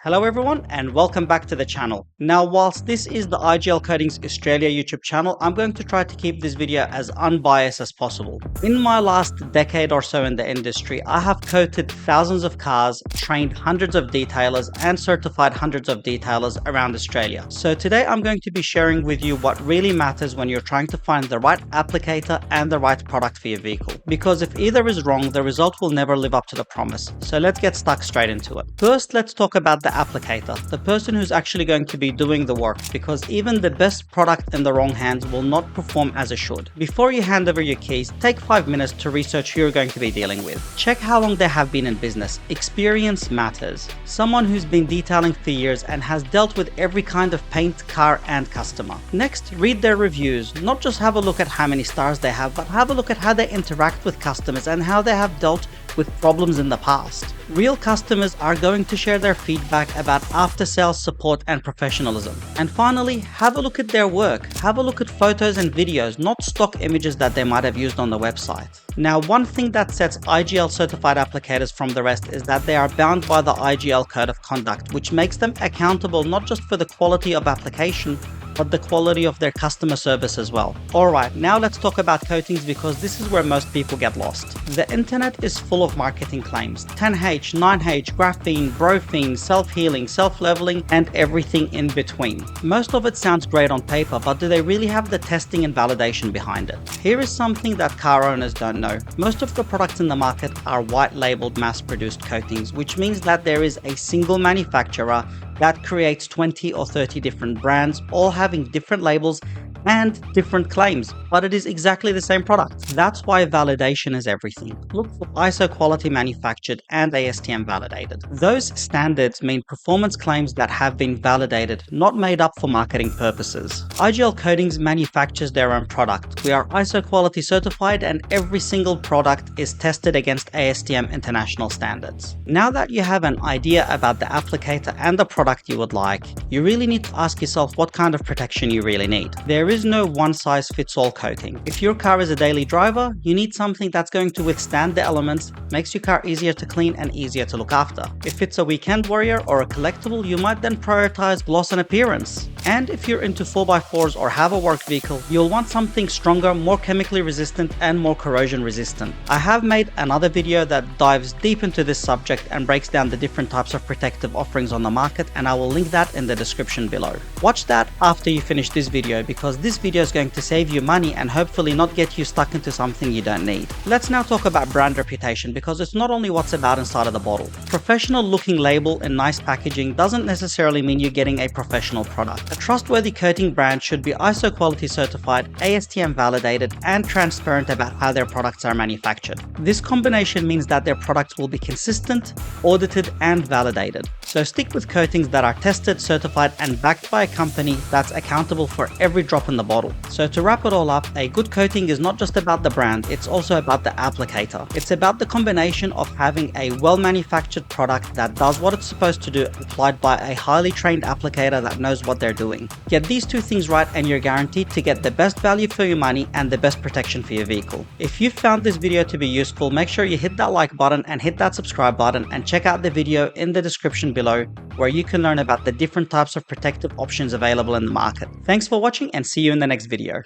Hello everyone and welcome back to the channel. Now whilst this is the IGL Coatings Australia YouTube channel, I'm going to try to keep this video as unbiased as possible. In my last decade or so in the industry, I have coated thousands of cars, trained hundreds of detailers and certified hundreds of detailers around Australia. So today I'm going to be sharing with you what really matters when you're trying to find the right applicator and the right product for your vehicle. Because if either is wrong, the result will never live up to the promise. So let's get stuck straight into it. First, let's talk about the applicator, the person who's actually going to be doing the work, because even the best product in the wrong hands will not perform as it should. Before you hand over your keys, take 5 minutes to research who you're going to be dealing with. Check how long they have been in business. Experience matters. Someone who's been detailing for years and has dealt with every kind of paint, car and customer. Next, read their reviews. Not just have a look at how many stars they have, but have a look at how they interact with customers and how they have dealt with problems in the past. Real customers are going to share their feedback about after-sales support and professionalism. And finally, have a look at their work. Have a look at photos and videos, not stock images that they might have used on the website. Now, one thing that sets IGL certified applicators from the rest is that they are bound by the IGL Code of Conduct, which makes them accountable not just for the quality of application, but the quality of their customer service as well. Alright, now let's talk about coatings, because this is where most people get lost. The internet is full of marketing claims. 10H, 9H, graphene, brophene, self-healing, self-leveling, and everything in between. Most of it sounds great on paper, but do they really have the testing and validation behind it? Here is something that car owners don't know. Most of the products in the market are white-labeled mass-produced coatings, which means that there is a single manufacturer that creates 20 or 30 different brands, all having different labels and different claims, but it is exactly the same product. That's why validation is everything. Look for ISO quality manufactured and ASTM validated. Those standards mean performance claims that have been validated, not made up for marketing purposes. IGL Coatings manufactures their own product. We are ISO quality certified and every single product is tested against ASTM international standards. Now that you have an idea about the applicator and the product you would like, you really need to ask yourself what kind of protection you really need. There is no one-size-fits-all coating. If your car is a daily driver, you need something that's going to withstand the elements, makes your car easier to clean and easier to look after. If it's a weekend warrior or a collectible, you might then prioritize gloss and appearance. And if you're into 4x4s or have a work vehicle, you'll want something stronger, more chemically resistant and more corrosion resistant. I have made another video that dives deep into this subject and breaks down the different types of protective offerings on the market, and I will link that in the description below. Watch that after you finish this video, because this video is going to save you money and hopefully not get you stuck into something you don't need. Let's now talk about brand reputation, because it's not only what's about inside of the bottle. Professional looking label and nice packaging doesn't necessarily mean you're getting a professional product. A trustworthy coating brand should be ISO quality certified, ASTM validated, and transparent about how their products are manufactured. This combination means that their products will be consistent, audited, and validated. So stick with coatings that are tested, certified, and backed by a company that's accountable for every drop in the bottle. So to wrap it all up, a good coating is not just about the brand, it's also about the applicator. It's about the combination of having a well-manufactured product that does what it's supposed to do, applied by a highly trained applicator that knows what they're doing. Get these two things right and you're guaranteed to get the best value for your money and the best protection for your vehicle. If you found this video to be useful, make sure you hit that like button and hit that subscribe button, and check out the video in the description below where you can learn about the different types of protective options available in the market. Thanks for watching and see you in the next video.